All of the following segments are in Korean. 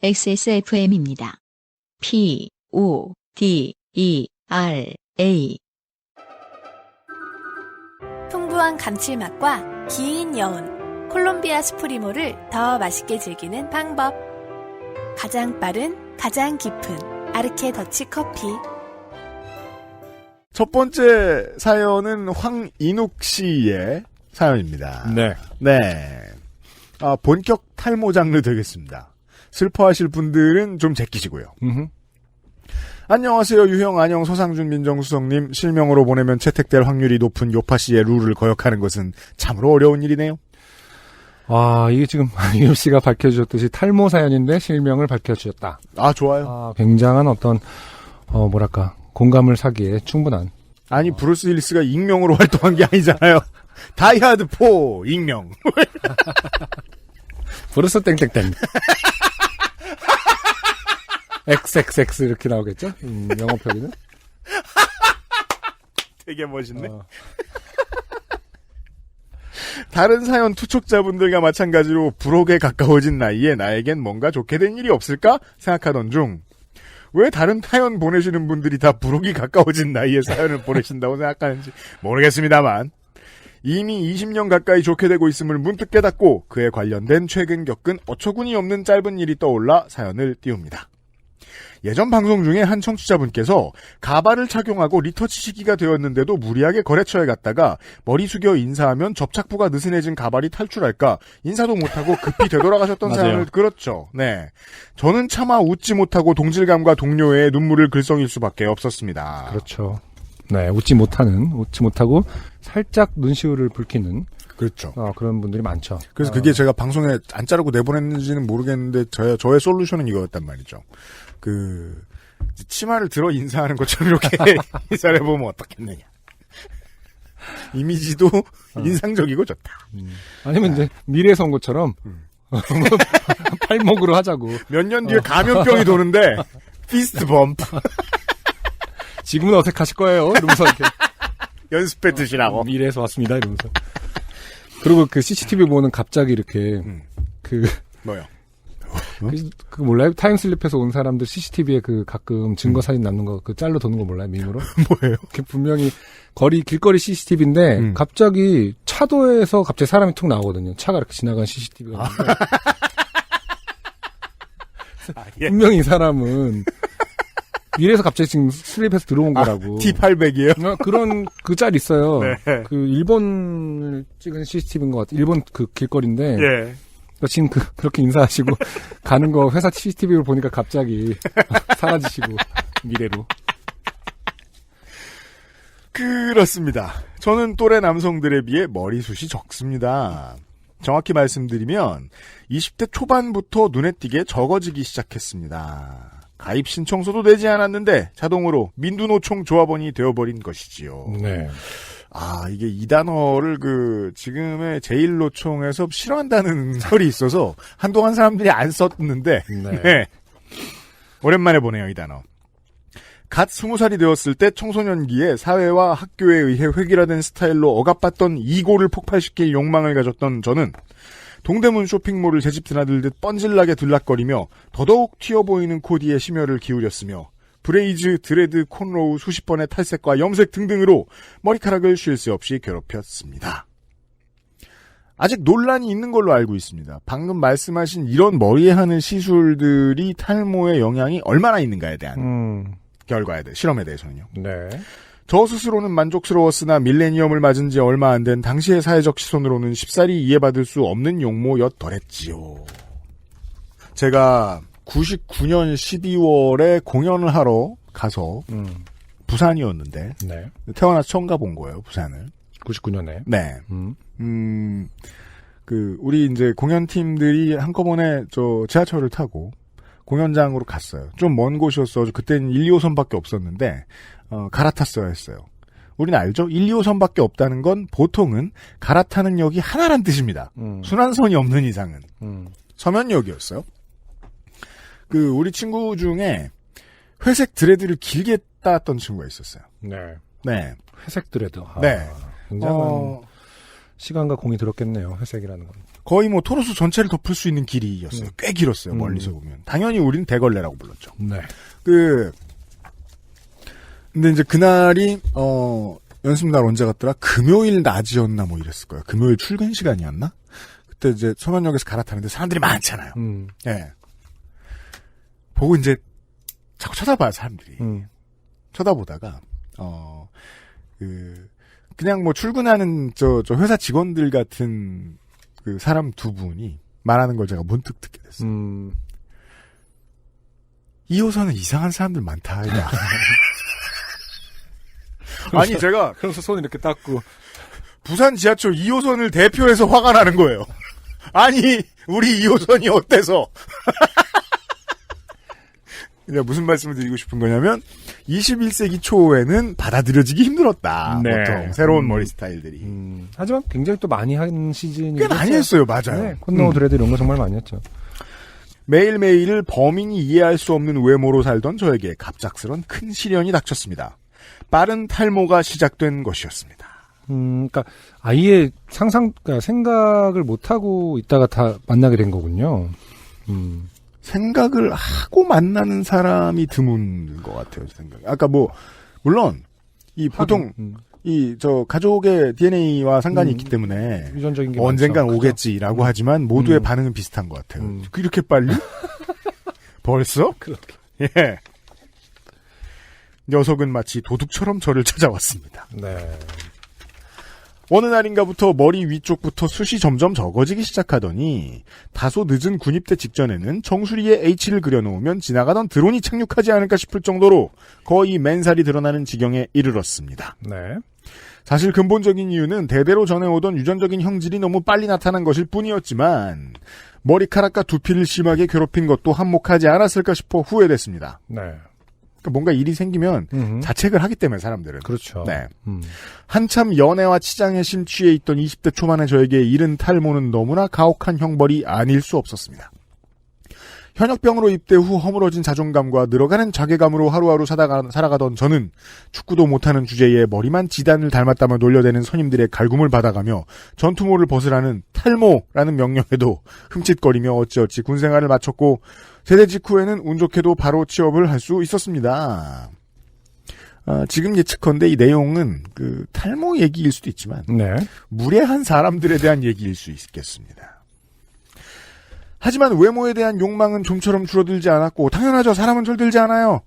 XSFM입니다. PODERA 풍부한 감칠맛과 긴 여운, 콜롬비아 스프리모를 더 맛있게 즐기는 방법. 가장 빠른, 가장 깊은 아르케 더치 커피. 첫 번째 사연은 황인욱 씨의 사연입니다. 네. 네. 본격 탈모 장르 되겠습니다. 슬퍼하실 분들은 좀 제끼시고요. 안녕하세요. 유형, 안녕, 서상준 민정수석님. 실명으로 보내면 채택될 확률이 높은 요파 씨의 룰을 거역하는 것은 참으로 어려운 일이네요. 이게 지금 이효 씨가 밝혀주셨듯이 탈모 사연인데 실명을 밝혀주셨다. 좋아요. 굉장한 어떤 공감을 사기에 충분한. 아니, 브루스 윌리스가 익명으로 활동한 게 아니잖아요. 다이하드 4 익명. 브루스 땡땡땡. XXX 이렇게 나오겠죠? 영어 표기는? 되게 멋있네. 다른 사연 투촉자분들과 마찬가지로 불혹에 가까워진 나이에 나에겐 뭔가 좋게 된 일이 없을까 생각하던 중, 왜 다른 사연 보내시는 분들이 다 불혹이 가까워진 나이에 사연을 보내신다고 생각하는지 모르겠습니다만, 이미 20년 가까이 좋게 되고 있음을 문득 깨닫고 그에 관련된 최근 겪은 어처구니 없는 짧은 일이 떠올라 사연을 띄웁니다. 예전 방송 중에 한 청취자분께서 가발을 착용하고 리터치 시기가 되었는데도 무리하게 거래처에 갔다가 머리 숙여 인사하면 접착부가 느슨해진 가발이 탈출할까 인사도 못하고 급히 되돌아가셨던 사연을, 그렇죠. 네. 저는 차마 웃지 못하고 동질감과 동료의 눈물을 글썽일 수밖에 없었습니다. 그렇죠. 네, 웃지 못하고 살짝 눈시울을 붉히는. 그렇죠. 그런 분들이 많죠. 그래서 그게 제가 방송에 안 자르고 내보냈는지는 모르겠는데 저의 솔루션은 이거였단 말이죠. 치마를 들어 인사하는 것처럼 이렇게 인사를 해보면 어떻겠느냐. 이미지도 인상적이고 좋다. 아니면 이제 미래에서 온 것처럼 팔목으로 하자고. 몇 년 뒤에 감염병이 도는데 피스트 범프. 지금은 어색하실 거예요. 이러면서 이렇게 연습해 두시라고. 미래에서 왔습니다. 이러면서. 그리고 그 CCTV 보면 갑자기 이렇게 뭐요? 그 몰라요? 타임슬립해서 온 사람들 CCTV에 가끔 증거 사진 남는 거 짤로 도는 거 몰라요? 밈으로? 뭐예요? 분명히 길거리 CCTV인데 갑자기 차도에서 갑자기 사람이 툭 나오거든요. 차가 이렇게 지나간 CCTV가 있는데 예. 분명히 이 사람은 미래에서 갑자기 지금 슬립해서 들어온 거라고. T800이에요? 그런 짤 있어요. 네. 일본을 찍은 CCTV인 것 같아요. 일본 길거리인데. 예. 지금 그렇게 인사하시고 가는 거 회사 CCTV를 보니까 갑자기 사라지시고 미래로. 그렇습니다. 저는 또래 남성들에 비해 머리숱이 적습니다. 정확히 말씀드리면 20대 초반부터 눈에 띄게 적어지기 시작했습니다. 가입 신청서도 내지 않았는데 자동으로 민두노총 조합원이 되어버린 것이지요. 네. 이게 이 단어를 지금의 제1노총에서 싫어한다는 설이 있어서 한동안 사람들이 안 썼는데, 네. 오랜만에 보네요, 이 단어. 갓 20살이 되었을 때 청소년기에 사회와 학교에 의해 획일화된 스타일로 억압받던 이고를 폭발시킬 욕망을 가졌던 저는 동대문 쇼핑몰을 제 집 드나들듯 뻔질나게 들락거리며 더더욱 튀어 보이는 코디에 심혈을 기울였으며 브레이즈, 드레드, 콘로우, 수십 번의 탈색과 염색 등등으로 머리카락을 쉴 새 없이 괴롭혔습니다. 아직 논란이 있는 걸로 알고 있습니다. 방금 말씀하신 이런 머리에 하는 시술들이 탈모의 영향이 얼마나 있는가에 대한 실험에 대해서는요. 네. 저 스스로는 만족스러웠으나 밀레니엄을 맞은 지 얼마 안 된 당시의 사회적 시선으로는 쉽사리 이해받을 수 없는 용모였더랬지요. 제가 99년 12월에 공연을 하러 가서 부산이었는데 네. 태어나서 처음 가본 거예요, 부산을. 99년에. 네. 우리 이제 공연팀들이 한꺼번에 지하철을 타고 공연장으로 갔어요. 좀 먼 곳이었어. 그때는 1, 2호선밖에 없었는데 갈아탔어야 했어요. 우리는 알죠? 1, 2호선밖에 없다는 건 보통은 갈아타는 역이 하나란 뜻입니다. 순환선이 없는 이상은. 서면역이었어요. 우리 친구 중에 회색 드레드를 길게 따왔던 친구가 있었어요. 네. 네. 회색 드레드. 네. 굉장한 시간과 공이 들었겠네요. 회색이라는 건. 거의 뭐 토로스 전체를 덮을 수 있는 길이였어요. 꽤 길었어요. 멀리서 보면. 당연히 우리는 대걸레라고 불렀죠. 네. 근데 이제 그날이 연습날 언제 갔더라? 금요일 낮이었나 뭐 이랬을 거예요. 금요일 출근 시간이었나? 그때 이제 서면역에서 갈아타는데 사람들이 많잖아요. 예. 보고 이제 자꾸 쳐다봐요, 사람들이. 쳐다보다가 그냥 뭐 출근하는 저 회사 직원들 같은 그 사람 두 분이 말하는 걸 제가 문득 듣게 됐어요. 2호선은 이상한 사람들 많다. 아니 제가 그래서 손 이렇게 닦고 부산 지하철 2호선을 대표해서 화가 나는 거예요. 아니 우리 2호선이 어때서? 그냥 무슨 말씀을 드리고 싶은 거냐면 21세기 초에는 받아들여지기 힘들었다. 네. 보통 새로운 머리 스타일들이. 하지만 굉장히 또 많이 한 시즌이 꽤 많이 했어요. 맞아요. 네, 콘노 드레드 이런 거 정말 많이 했죠. 매일매일을 범인이 이해할 수 없는 외모로 살던 저에게 갑작스런 큰 시련이 닥쳤습니다. 빠른 탈모가 시작된 것이었습니다. 그러니까 아예 그러니까 생각을 못 하고 있다가 다 만나게 된 거군요. 생각을 하고 만나는 사람이 드문 것 같아요, 제 생각에. 아까 물론, 보통, 가족의 DNA와 상관이 있기 때문에, 유전적인 게 언젠간 많죠. 오겠지라고 하지만, 모두의 반응은 비슷한 것 같아요. 이렇게 빨리? 벌써? 그렇게. 예. 녀석은 마치 도둑처럼 저를 찾아왔습니다. 네. 어느 날인가부터 머리 위쪽부터 숱이 점점 적어지기 시작하더니 다소 늦은 군입대 직전에는 정수리에 H를 그려놓으면 지나가던 드론이 착륙하지 않을까 싶을 정도로 거의 맨살이 드러나는 지경에 이르렀습니다. 네. 사실 근본적인 이유는 대대로 전해오던 유전적인 형질이 너무 빨리 나타난 것일 뿐이었지만 머리카락과 두피를 심하게 괴롭힌 것도 한몫하지 않았을까 싶어 후회됐습니다. 네. 그러니까 뭔가 일이 생기면 자책을 하기 때문에 사람들은. 그렇죠. 네. 한참 연애와 치장에 심취해 있던 20대 초반의 저에게 이른 탈모는 너무나 가혹한 형벌이 아닐 수 없었습니다. 현역병으로 입대 후 허물어진 자존감과 늘어가는 자괴감으로 하루하루 살아가던 저는 축구도 못하는 주제에 머리만 지단을 닮았다며 놀려대는 선임들의 갈굼을 받아가며 전투모를 벗으라는 탈모라는 명령에도 흠칫거리며 어찌어찌 군생활을 마쳤고 제대 직후에는 운 좋게도 바로 취업을 할 수 있었습니다. 지금 예측컨대 이 내용은 탈모 얘기일 수도 있지만 네. 무례한 사람들에 대한 얘기일 수 있겠습니다. 하지만 외모에 대한 욕망은 좀처럼 줄어들지 않았고 당연하죠. 사람은 절들지 않아요.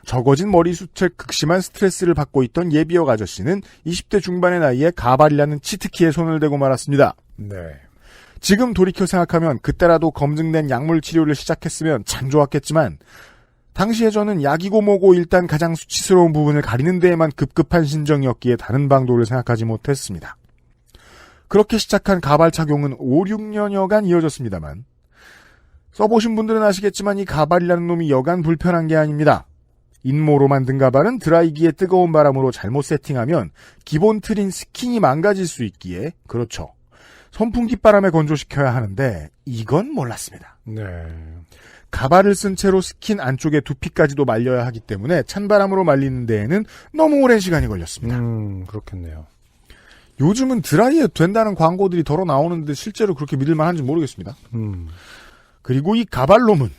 적어진 머리숱에 극심한 스트레스를 받고 있던 예비역 아저씨는 20대 중반의 나이에 가발이라는 치트키에 손을 대고 말았습니다. 네. 지금 돌이켜 생각하면 그때라도 검증된 약물 치료를 시작했으면 참 좋았겠지만 당시에 저는 약이고 뭐고 일단 가장 수치스러운 부분을 가리는 데에만 급급한 심정이었기에 다른 방도를 생각하지 못했습니다. 그렇게 시작한 가발 착용은 5, 6년여간 이어졌습니다만 써보신 분들은 아시겠지만 이 가발이라는 놈이 여간 불편한 게 아닙니다. 인모로 만든 가발은 드라이기에 뜨거운 바람으로 잘못 세팅하면 기본 틀인 스킨이 망가질 수 있기에 그렇죠. 선풍기 바람에 건조시켜야 하는데 이건 몰랐습니다. 네. 가발을 쓴 채로 스킨 안쪽에 두피까지도 말려야 하기 때문에 찬바람으로 말리는 데에는 너무 오랜 시간이 걸렸습니다. 그렇겠네요. 요즘은 드라이에 된다는 광고들이 덜어 나오는데 실제로 그렇게 믿을 만한지 모르겠습니다. 그리고 이 가발놈은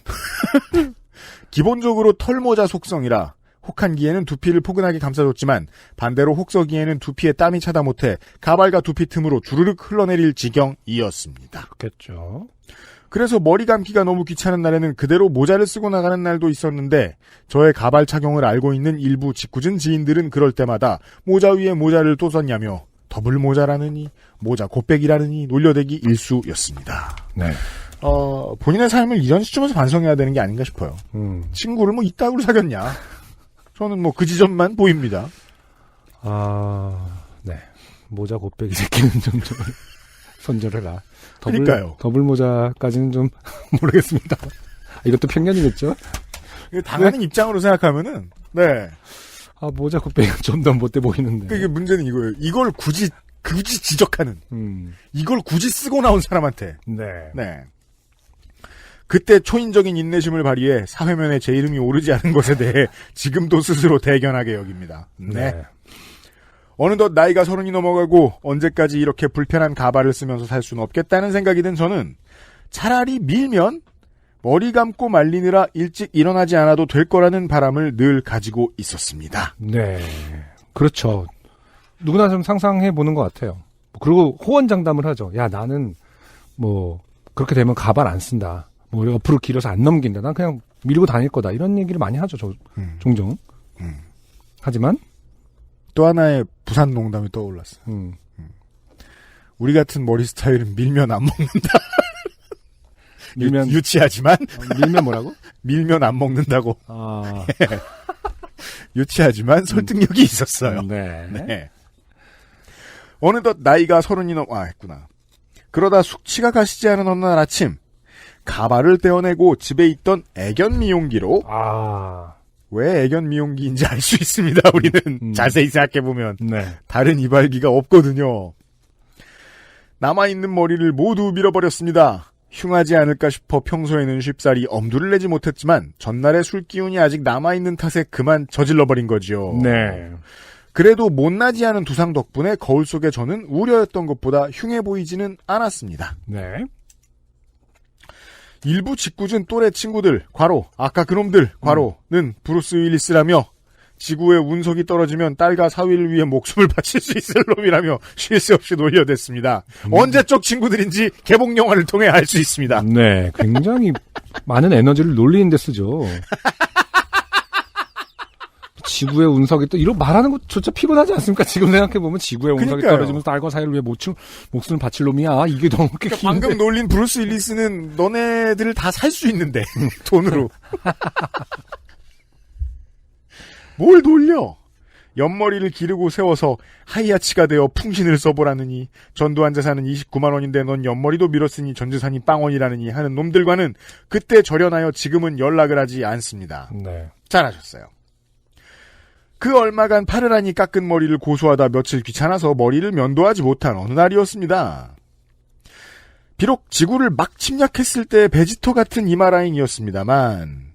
기본적으로 털모자 속성이라 혹한기에는 두피를 포근하게 감싸줬지만 반대로 혹서기에는 두피에 땀이 차다 못해 가발과 두피 틈으로 주르륵 흘러내릴 지경이었습니다. 그렇겠죠. 그래서 머리 감기가 너무 귀찮은 날에는 그대로 모자를 쓰고 나가는 날도 있었는데 저의 가발 착용을 알고 있는 일부 짓궂은 지인들은 그럴 때마다 모자 위에 모자를 또 썼냐며 더블 모자라느니 모자 곱빼기라느니 놀려대기 일수였습니다. 네. 본인의 삶을 이런 시점에서 반성해야 되는 게 아닌가 싶어요. 친구를 뭐 이따구로 사귀었냐. 저는 뭐 그 지점만 보입니다. 네. 모자 곱빼기 새끼는 좀 손절해라. 그러니까요. 더블 모자까지는 좀 모르겠습니다. 이것도 편견이겠죠? 당하는 입장으로 생각하면은, 네. 모자 곱빼기가 좀 더 못돼 보이는데. 이게 문제는 이거예요. 이걸 굳이 지적하는. 이걸 굳이 쓰고 나온 사람한테. 네. 네. 그때 초인적인 인내심을 발휘해 사회면에 제 이름이 오르지 않은 것에 대해 지금도 스스로 대견하게 여깁니다. 네. 어느덧 나이가 30이 넘어가고 언제까지 이렇게 불편한 가발을 쓰면서 살 수는 없겠다는 생각이 든 저는 차라리 밀면 머리 감고 말리느라 일찍 일어나지 않아도 될 거라는 바람을 늘 가지고 있었습니다. 네. 그렇죠. 누구나 좀 상상해 보는 것 같아요. 그리고 호언장담을 하죠. 야, 나는 뭐 그렇게 되면 가발 안 쓴다. 뭐 옆으로 길어서 안 넘긴다. 난 그냥 밀고 다닐 거다. 이런 얘기를 많이 하죠. 종종. 하지만 또 하나의 부산 농담이 떠올랐어요. 우리 같은 머리 스타일은 밀면 안 먹는다. 밀면 유치하지만 밀면 뭐라고? 밀면 안 먹는다고. 아. 유치하지만 설득력이 있었어요. 네. 네. 어느덧 나이가 30이 했구나. 그러다 숙취가 가시지 않은 어느 날 아침 가발을 떼어내고 집에 있던 애견 미용기로 왜 애견 미용기인지 알 수 있습니다. 우리는 자세히 생각해보면 네. 다른 이발기가 없거든요. 남아있는 머리를 모두 밀어버렸습니다. 흉하지 않을까 싶어 평소에는 쉽사리 엄두를 내지 못했지만 전날의 술 기운이 아직 남아있는 탓에 그만 저질러버린 거지요. 네. 그래도 못나지 않은 두상 덕분에 거울 속에 저는 우려했던 것보다 흉해 보이지는 않았습니다. 네. 일부 짓궂은 또래 친구들, 아까 그놈들, 는 브루스 윌리스라며 지구의 운석이 떨어지면 딸과 사위를 위해 목숨을 바칠 수 있을 놈이라며 쉴 새 없이 놀려댔습니다. 언제적 친구들인지 개봉 영화를 통해 알 수 있습니다. 네, 굉장히 많은 에너지를 놀리는 데 쓰죠. 지구의 운석이 또 이런 말하는 것조차 피곤하지 않습니까? 지금 생각해보면 지구의 운석이 떨어지면서 딸과 사위를 위해 목숨을 바칠 놈이야. 이게 너무 그러니까 방금 놀린 브루스 윌리스는 너네들을 다 살 수 있는데 돈으로. 뭘 놀려? 옆머리를 기르고 세워서 하이아치가 되어 풍신을 써보라느니 전두환 재산은 29만 원인데 넌 옆머리도 밀었으니 전 재산이 빵원이라느니 하는 놈들과는 그때 절연하여 지금은 연락을 하지 않습니다. 네. 잘하셨어요. 그 얼마간 파르라니 깎은 머리를 고수하다 며칠 귀찮아서 머리를 면도하지 못한 어느 날이었습니다. 비록 지구를 막 침략했을 때 베지터 같은 이마 라인이었습니다만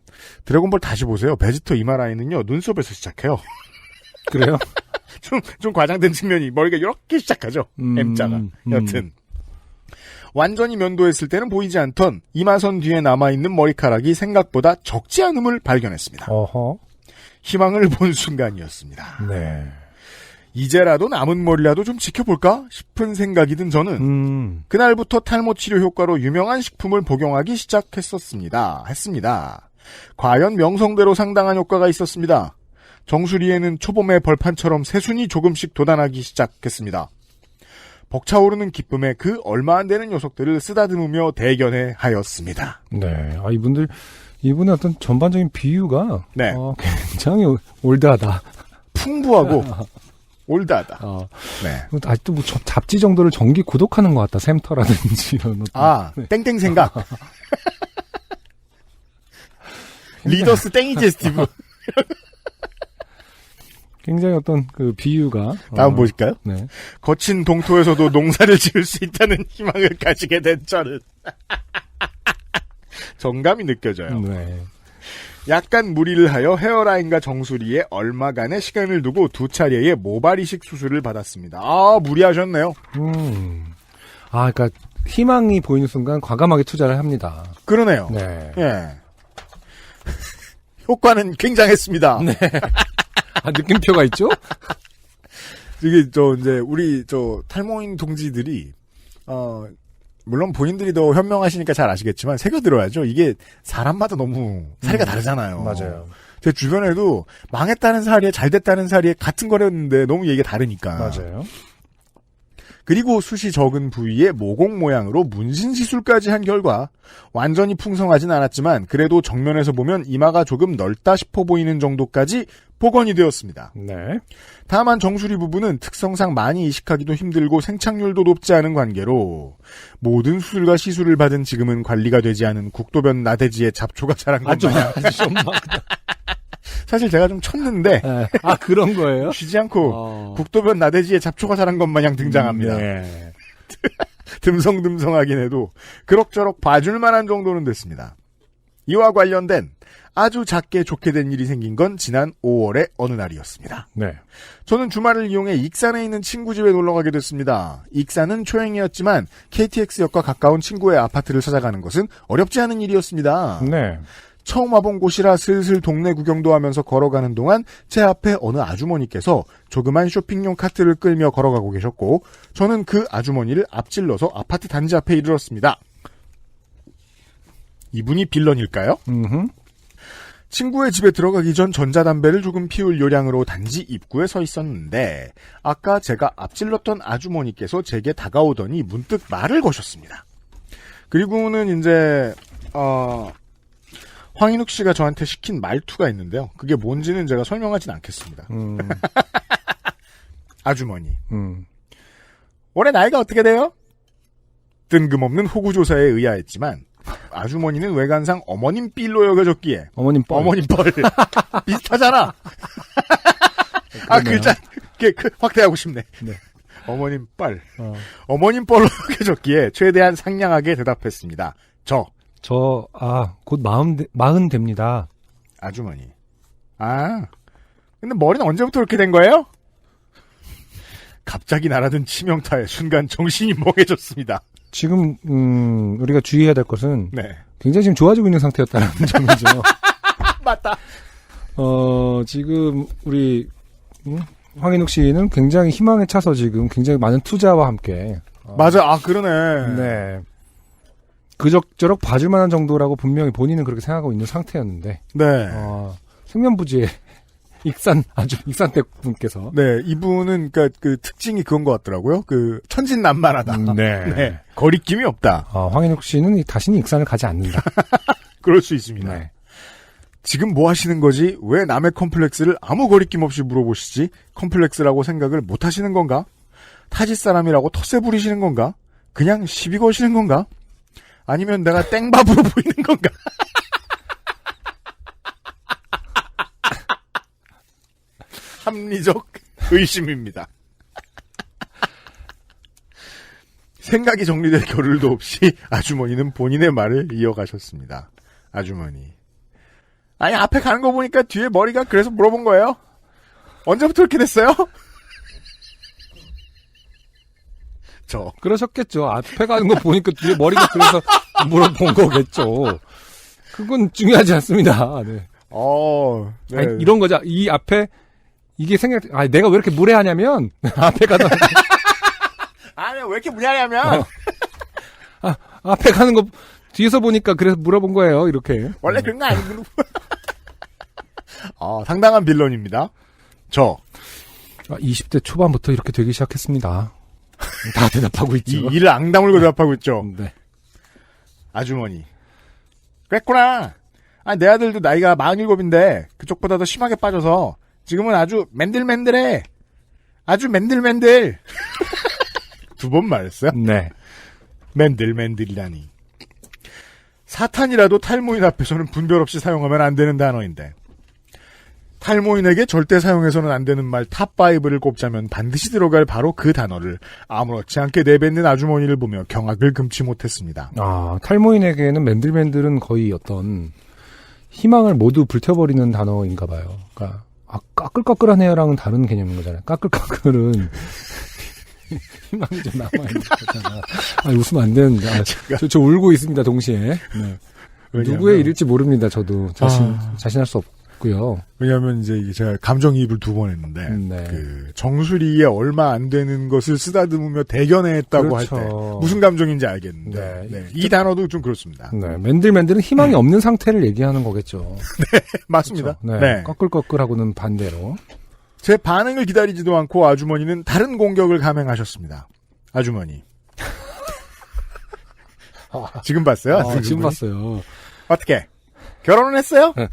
드래곤볼 다시 보세요. 베지터 이마 라인은요 눈썹에서 시작해요. 그래요? 좀 과장된 측면이 머리가 이렇게 시작하죠. M자가. 여튼 완전히 면도했을 때는 보이지 않던 이마선 뒤에 남아있는 머리카락이 생각보다 적지 않음을 발견했습니다. 어허. 희망을 본 순간이었습니다. 네. 이제라도 남은 머리라도 좀 지켜볼까 싶은 생각이 든 저는 그날부터 탈모 치료 효과로 유명한 식품을 복용하기 시작했습니다. 과연 명성대로 상당한 효과가 있었습니다. 정수리에는 초봄의 벌판처럼 새순이 조금씩 돋아나기 시작했습니다. 벅차오르는 기쁨에 그 얼마 안 되는 녀석들을 쓰다듬으며 대견해 하였습니다. 네. 이분의 어떤 전반적인 비유가 네. 굉장히 올드하다. 풍부하고 올드하다. 네. 아직도 뭐 잡지 정도를 정기 구독하는 것 같다. 샘터라든지 이런. 네. 땡땡 생각. 리더스 땡이지 스티브. 굉장히 어떤 그 비유가. 다음 보실까요? 네. 거친 동토에서도 농사를 지을 수 있다는 희망을 가지게 된 저는. 정감이 느껴져요. 네. 약간 무리를 하여 헤어라인과 정수리에 얼마간의 시간을 두고 2차례의 모발 이식 수술을 받았습니다. 무리하셨네요. 그러니까 희망이 보이는 순간 과감하게 투자를 합니다. 그러네요. 네. 예. 효과는 굉장했습니다. 네. 느낌표가 있죠? 이게 우리 탈모인 동지들이 물론 본인들이 더 현명하시니까 잘 아시겠지만 새겨들어야죠. 이게 사람마다 너무 사리가 다르잖아요. 맞아요. 제 주변에도 망했다는 사리에 잘됐다는 사리에 같은 거였는데 너무 얘기가 다르니까. 맞아요. 그리고 숱이 적은 부위에 모공 모양으로 문신 시술까지 한 결과 완전히 풍성하진 않았지만 그래도 정면에서 보면 이마가 조금 넓다 싶어 보이는 정도까지 복원이 되었습니다. 네. 다만 정수리 부분은 특성상 많이 이식하기도 힘들고 생착률도 높지 않은 관계로 모든 수술과 시술을 받은 지금은 관리가 되지 않은 국도변 나대지에 잡초가 자란 것 마냥 사실 제가 좀 쳤는데 그런 거예요? 쉬지 않고 국도변 나대지에 잡초가 자란 것 마냥 등장합니다. 네. 듬성듬성하긴 해도 그럭저럭 봐줄 만한 정도는 됐습니다. 이와 관련된 아주 작게 좋게 된 일이 생긴 건 지난 5월의 어느 날이었습니다. 네. 저는 주말을 이용해 익산에 있는 친구 집에 놀러가게 됐습니다. 익산은 초행이었지만 KTX역과 가까운 친구의 아파트를 찾아가는 것은 어렵지 않은 일이었습니다. 네. 처음 와본 곳이라 슬슬 동네 구경도 하면서 걸어가는 동안 제 앞에 어느 아주머니께서 조그만 쇼핑용 카트를 끌며 걸어가고 계셨고 저는 그 아주머니를 앞질러서 아파트 단지 앞에 이르렀습니다. 이분이 빌런일까요? 친구의 집에 들어가기 전 전자담배를 조금 피울 요량으로 단지 입구에 서 있었는데 아까 제가 앞질렀던 아주머니께서 제게 다가오더니 문득 말을 거셨습니다. 그리고는 이제 황인욱 씨가 저한테 시킨 말투가 있는데요. 그게 뭔지는 제가 설명하진 않겠습니다. 아주머니. 올해 나이가 어떻게 돼요? 뜬금없는 호구조사에 의아했지만 아주머니는 외관상 어머님 삘로 여겨졌기에 어머님 뻘. 어머님 뻘 비슷하잖아. 아 글자 확대하고 싶네. 네. 어머님 뻘. 어머님 뻘로 여겨졌기에 최대한 상냥하게 대답했습니다. 곧 40 됩니다. 아주머니. 근데 머리는 언제부터 그렇게 된 거예요? 갑자기 날아든 치명타에 순간 정신이 멍해졌습니다. 지금 우리가 주의해야 될 것은 네. 굉장히 지금 좋아지고 있는 상태였다는 점이죠. 맞다. 지금 우리 황인욱 씨는 굉장히 희망에 차서 지금 굉장히 많은 투자와 함께 맞아. 그러네. 네. 그럭저럭 봐줄 만한 정도라고 분명히 본인은 그렇게 생각하고 있는 상태였는데 네. 생면부지에 익산댁 분께서. 네, 이분은, 그 특징이 그건 것 같더라고요. 천진난만하다. 네. 네. 거리낌이 없다. 황인욱 씨는 다시는 익산을 가지 않는다. 그럴 수 있습니다. 네. 지금 뭐 하시는 거지? 왜 남의 컴플렉스를 아무 거리낌 없이 물어보시지? 컴플렉스라고 생각을 못 하시는 건가? 타지 사람이라고 텃세 부리시는 건가? 그냥 시비 거시는 건가? 아니면 내가 땡밥으로 보이는 건가? 합리적 의심입니다. 생각이 정리될 겨를도 없이 아주머니는 본인의 말을 이어가셨습니다. 아주머니. 아니 앞에 가는 거 보니까 뒤에 머리가 그래서 물어본 거예요? 언제부터 그렇게 됐어요? 그러셨겠죠. 앞에 가는 거 보니까 뒤에 머리가 그래서 물어본 거겠죠. 그건 중요하지 않습니다. 네. 네. 아니, 이런 거죠. 이 앞에 이게 내가 왜 이렇게 무례하냐면, 앞에 가다. 아니, 왜 이렇게 무례하냐면. 앞에 가는 거, 뒤에서 보니까 그래서 물어본 거예요, 이렇게. 원래 그런 거 아니고. 상당한 빌런입니다. 20대 초반부터 이렇게 되기 시작했습니다. 다 대답하고 있죠. 이 일을 앙다물고 대답하고 있죠. 네. 아주머니. 그랬구나. 내 아들도 나이가 47인데, 그쪽보다 더 심하게 빠져서, 지금은 아주 맨들맨들해. 아주 맨들맨들. 2번 말했어요? 네. 맨들맨들이라니. 사탄이라도 탈모인 앞에서는 분별 없이 사용하면 안 되는 단어인데 탈모인에게 절대 사용해서는 안 되는 말 탑5를 꼽자면 반드시 들어갈 바로 그 단어를 아무렇지 않게 내뱉는 아주머니를 보며 경악을 금치 못했습니다. 탈모인에게는 맨들맨들은 거의 어떤 희망을 모두 불태워버리는 단어인가 봐요. 그러니까 까끌까끌하네요랑은 다른 개념인 거잖아요. 까끌까끌은 희망이 좀 남아있는 거잖아. 웃으면 안 되는데. 저 울고 있습니다, 동시에. 네. 누구의 일일지 모릅니다, 저도. 자신할 수 없고요. 왜냐하면 이제 제가 감정이입을 2번 했는데, 네. 정수리에 얼마 안 되는 것을 쓰다듬으며 대견해했다고 그렇죠. 할 때, 무슨 감정인지 알겠는데, 네. 이 단어도 좀 그렇습니다. 네. 맨들맨들은 희망이 없는 상태를 얘기하는 거겠죠. 네, 맞습니다. 그렇죠. 네. 꺼끌꺼끌하고는 반대로. 제 반응을 기다리지도 않고 아주머니는 다른 공격을 감행하셨습니다. 아주머니. 지금 봤어요? 지금 봤어요. 어떻게? 결혼은 했어요? 네.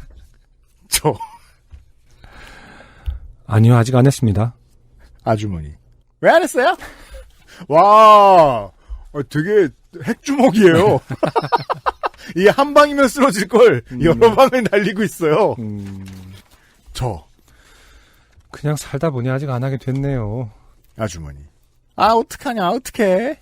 아니요, 아직 안 했습니다. 아주머니. 왜 안 했어요? 와, 되게 핵주먹이에요. 이게 한 방이면 쓰러질 걸 여러 방을 날리고 있어요. 그냥 살다 보니 아직 안 하게 됐네요. 아주머니. 어떡하냐, 어떡해.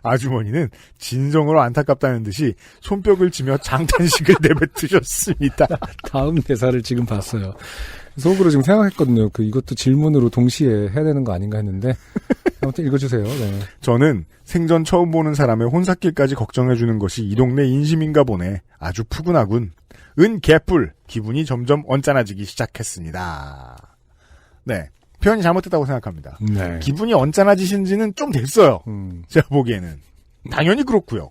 아주머니는 진정으로 안타깝다는 듯이 손뼉을 치며 장탄식을 내뱉으셨습니다. 다음 대사를 지금 봤어요. 속으로 지금 생각했거든요. 이것도 질문으로 동시에 해야 되는 거 아닌가 했는데 아무튼 읽어주세요. 네. 저는 생전 처음 보는 사람의 혼사길까지 걱정해주는 것이 이 동네 인심인가 보네. 아주 푸근하군. 개뿔. 기분이 점점 언짢아지기 시작했습니다. 네. 표현이 잘못됐다고 생각합니다. 네. 기분이 언짢아지신 지는 좀 됐어요. 제가 보기에는. 당연히 그렇고요.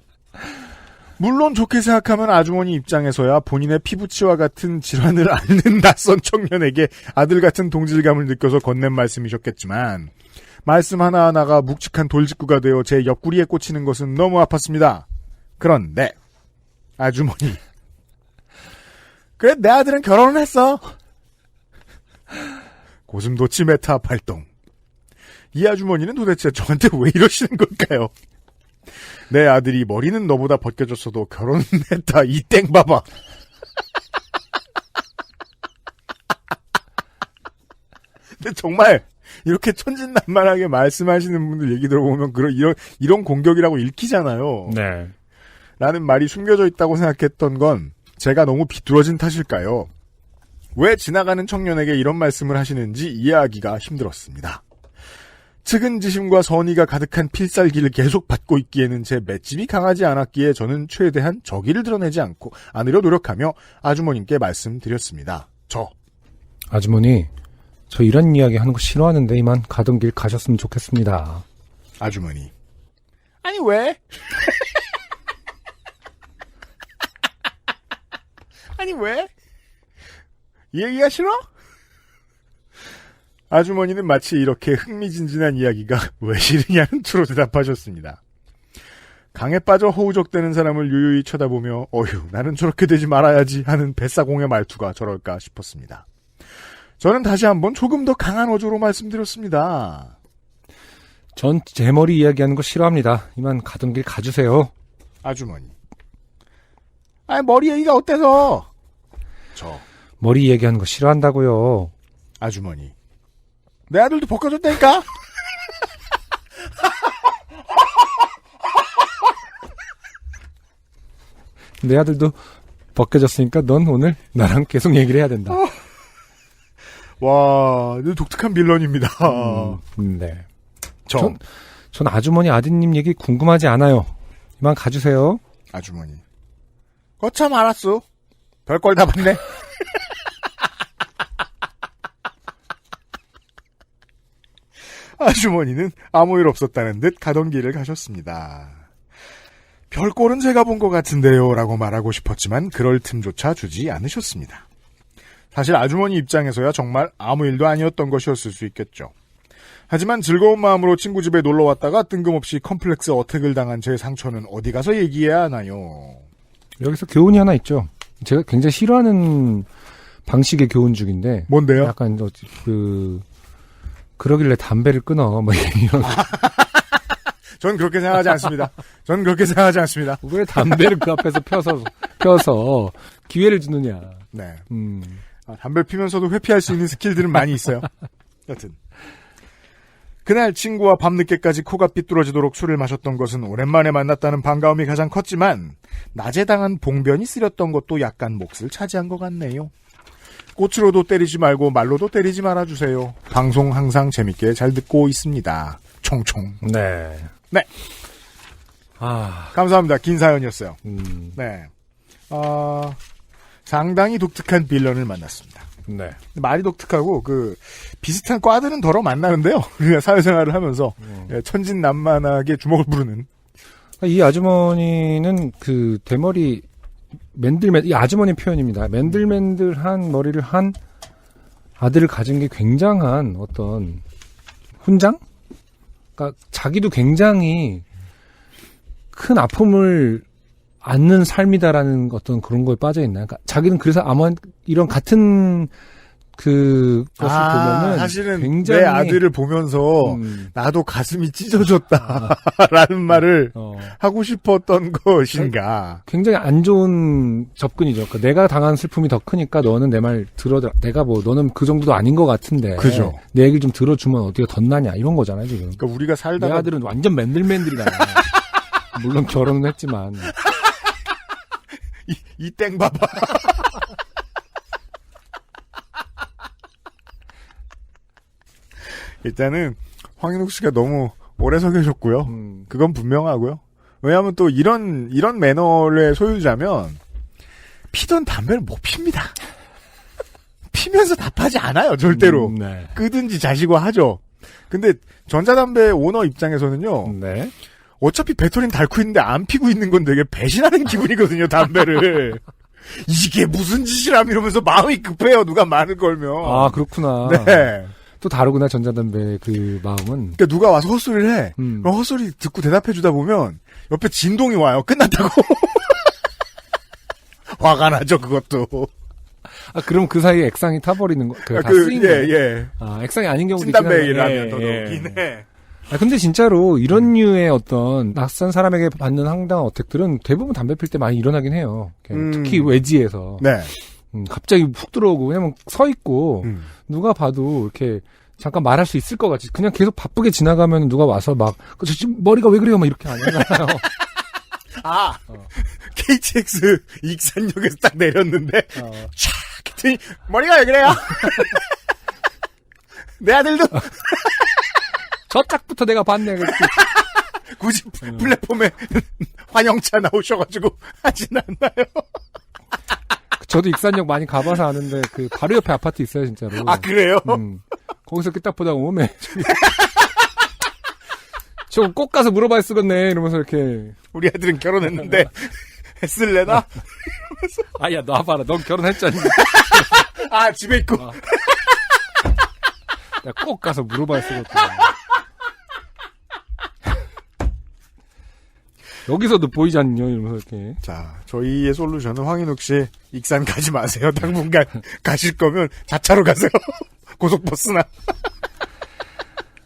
물론 좋게 생각하면 아주머니 입장에서야 본인의 피부치와 같은 질환을 앓는 낯선 청년에게 아들 같은 동질감을 느껴서 건넨 말씀이셨겠지만 말씀 하나하나가 묵직한 돌직구가 되어 제 옆구리에 꽂히는 것은 너무 아팠습니다. 그런데 아주머니 그래 내 아들은 결혼을 했어. 고슴도치 메타 발동. 이 아주머니는 도대체 저한테 왜 이러시는 걸까요? 내 아들이 머리는 너보다 벗겨졌어도 결혼은 했다. 이 땡봐봐. 근데 정말 이렇게 천진난만하게 말씀하시는 분들 얘기 들어보면 이런 공격이라고 읽히잖아요. 네. 라는 말이 숨겨져 있다고 생각했던 건 제가 너무 비뚤어진 탓일까요? 왜 지나가는 청년에게 이런 말씀을 하시는지 이해하기가 힘들었습니다. 측은지심과 선의가 가득한 필살기를 계속 받고 있기에는 제 맷집이 강하지 않았기에 저는 최대한 저기를 드러내지 않으려 노력하며 아주머님께 말씀드렸습니다. 아주머니, 저 이런 이야기 하는 거 싫어하는데 이만 가던 길 가셨으면 좋겠습니다. 아주머니. 아니 왜? 아니 왜? 이 얘기가 싫어? 아주머니는 마치 이렇게 흥미진진한 이야기가 왜 싫으냐는 투로 대답하셨습니다. 강에 빠져 허우적대는 사람을 유유히 쳐다보며 어휴 나는 저렇게 되지 말아야지 하는 뱃사공의 말투가 저럴까 싶었습니다. 저는 다시 한번 조금 더 강한 어조로 말씀드렸습니다. 전 제 머리 이야기하는 거 싫어합니다. 이만 가던 길 가주세요. 아주머니. 아니 머리 얘기가 어때서? 머리 얘기하는 거 싫어한다고요. 아주머니. 내 아들도 벗겨졌다니까? 내 아들도 벗겨졌으니까 넌 오늘 나랑 계속 얘기를 해야 된다. 와, 독특한 빌런입니다. 네. 전 아주머니 아드님 얘기 궁금하지 않아요. 이만 가주세요. 아주머니. 거참 알았어. 별걸 다 봤네. 아주머니는 아무 일 없었다는 듯 가던 길을 가셨습니다. 별꼴은 제가 본 것 같은데요 라고 말하고 싶었지만 그럴 틈조차 주지 않으셨습니다. 사실 아주머니 입장에서야 정말 아무 일도 아니었던 것이었을 수 있겠죠. 하지만 즐거운 마음으로 친구 집에 놀러왔다가 뜬금없이 컴플렉스 어택을 당한 제 상처는 어디 가서 얘기해야 하나요? 여기서 교훈이 하나 있죠. 제가 굉장히 싫어하는 방식의 교훈 중인데 뭔데요? 약간 그러길래 담배를 끊어 뭐 이런. 전 그렇게 생각하지 않습니다. 전 그렇게 생각하지 않습니다. 왜 담배를 그 앞에서 펴서 기회를 주느냐. 네. 담배를 피면서도 회피할 수 있는 스킬들은 많이 있어요. 여튼 그날 친구와 밤늦게까지 코가 삐뚤어지도록 술을 마셨던 것은 오랜만에 만났다는 반가움이 가장 컸지만 낮에 당한 봉변이 쓰렸던 것도 약간 몫을 차지한 것 같네요. 꽃으로도 때리지 말고 말로도 때리지 말아주세요. 방송 항상 재밌게 잘 듣고 있습니다. 총총. 네. 네. 감사합니다. 긴 사연이었어요. 네. 상당히 독특한 빌런을 만났습니다. 네. 말이 독특하고 비슷한 과들은 더러 만나는데요. 우리가 사회생활을 하면서 천진난만하게 주먹을 부르는. 이 아주머니는 대머리 이 아주머니 표현입니다. 맨들맨들한 머리를 한 아들을 가진 게 굉장한 어떤 훈장? 그러니까 자기도 굉장히 큰 아픔을 않는 삶이다라는 어떤 그런 거에 빠져 있나요? 그러니까 자기는 그래서 아마 이런 같은 것을 보면은 사실은 굉장히 내 아들을 보면서 나도 가슴이 찢어졌다라는 말을 하고 싶었던 것인가. 굉장히 안 좋은 접근이죠. 그러니까 내가 당한 슬픔이 더 크니까 너는 내 말 들어라. 내가 너는 그 정도도 아닌 것 같은데. 그죠. 내 얘기를 좀 들어주면 어디가 덧나냐 이런 거잖아요 지금. 그러니까 우리가 살다가 내 아들은 완전 맨들맨들이다. 물론 결혼은 했지만. 이 땡 봐봐. 일단은 황인욱 씨가 너무 오래 서 계셨고요. 그건 분명하고요. 왜냐하면 또 이런 매너의 소유자면 피던 담배를 못 핍니다. 피면서 답하지 않아요, 절대로. 네. 끄든지 자시고 하죠. 근데 전자담배 오너 입장에서는요. 네. 어차피 배터리는 닳고 있는데 안 피고 있는 건 되게 배신하는 기분이거든요, 담배를. 이게 무슨 짓이람 이러면서 마음이 급해요, 누가 말을 걸면. 아, 그렇구나. 네. 또 다르구나, 전자담배 그 마음은. 그러니까 누가 와서 헛소리를 해. 그럼 헛소리 듣고 대답해 주다 보면 옆에 진동이 와요. 끝났다고. 화가 나죠, 그것도. 아, 그럼 그 사이에 액상이 타버리는 거, 다 쓰인 거예요? 예. 아, 액상이 아닌 경우도 있긴 찐담배라면 더 웃긴 해. 아, 근데 진짜로 이런 류의 어떤 낯선 사람에게 받는 황당한 어택들은 대부분 담배 필 때 많이 일어나긴 해요. 특히 외지에서. 네. 갑자기 훅 들어오고, 왜냐면 서 있고, 누가 봐도 이렇게 잠깐 말할 수 있을 것 같지. 그냥 계속 바쁘게 지나가면 누가 와서 막, 저 지금 머리가 왜 그래요? 막 이렇게 안 하잖아요. KTX 익산역에서 딱 내렸는데, 촥! 했더니, 머리가 왜 그래요? 내 아들도! 저 짝부터 내가 봤네. 굳이 플랫폼에 환영차 나오셔가지고 하진 않나요? 저도 익산역 많이 가봐서 아는데, 바로 옆에 아파트 있어요, 진짜로. 아, 그래요? 거기서 이렇게 딱 보다가, 오메. 저거 꼭 가서 물어봐야 쓰겠네, 이러면서 이렇게. 우리 아들은 결혼했는데, 했을래나? 아, 야, 너 와봐라. 넌 결혼했잖니. 아, 집에 있고. 내가 꼭 가서 물어봐야 쓰겠구나. 여기서도 보이지 않냐, 이러면서 이렇게. 자, 저희의 솔루션은 황인욱 씨, 익산 가지 마세요. 당분간 가실 거면 자차로 가세요. 고속버스나.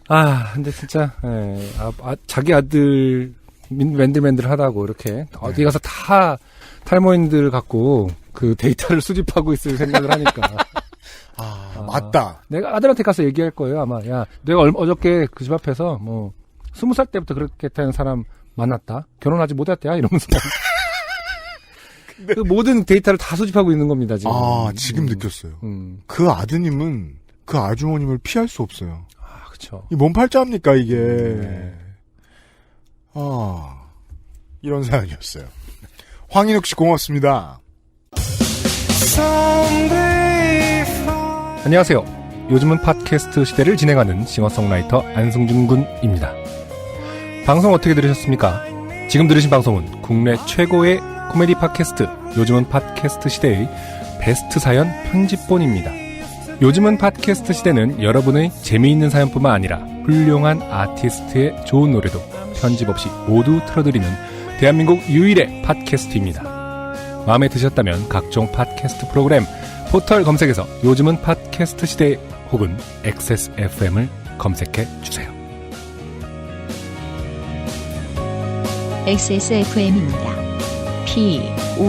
아, 근데 진짜, 예, 자기 아들, 맨들맨들하다고, 이렇게, 어디 가서 다 탈모인들 갖고, 그 데이터를 수집하고 있을 생각을 하니까. 맞다. 내가 아들한테 가서 얘기할 거예요, 아마. 야, 내가 어저께 그 집 앞에서, 20살 때부터 그렇게 되는 사람 만났다. 결혼하지 못했대야, 이러면서. 그 모든 데이터를 다 수집하고 있는 겁니다, 지금. 아, 지금 느꼈어요. 그 아드님은 그 아주머님을 피할 수 없어요. 아, 그쵸. 이 뭔 팔자입니까, 이게. 이런 사연이었어요. 황인욱 씨 고맙습니다. 안녕하세요. 요즘은 팟캐스트 시대를 진행하는 싱어송라이터 안승준 군입니다. 방송 어떻게 들으셨습니까? 지금 들으신 방송은 국내 최고의 코미디 팟캐스트 요즘은 팟캐스트 시대의 베스트 사연 편집본입니다. 요즘은 팟캐스트 시대는 여러분의 재미있는 사연뿐만 아니라 훌륭한 아티스트의 좋은 노래도 편집 없이 모두 틀어드리는 대한민국 유일의 팟캐스트입니다. 마음에 드셨다면 각종 팟캐스트 프로그램 포털 검색에서 요즘은 팟캐스트 시대 혹은 XSFM을 검색해 주세요. XSFM입니다. PODERA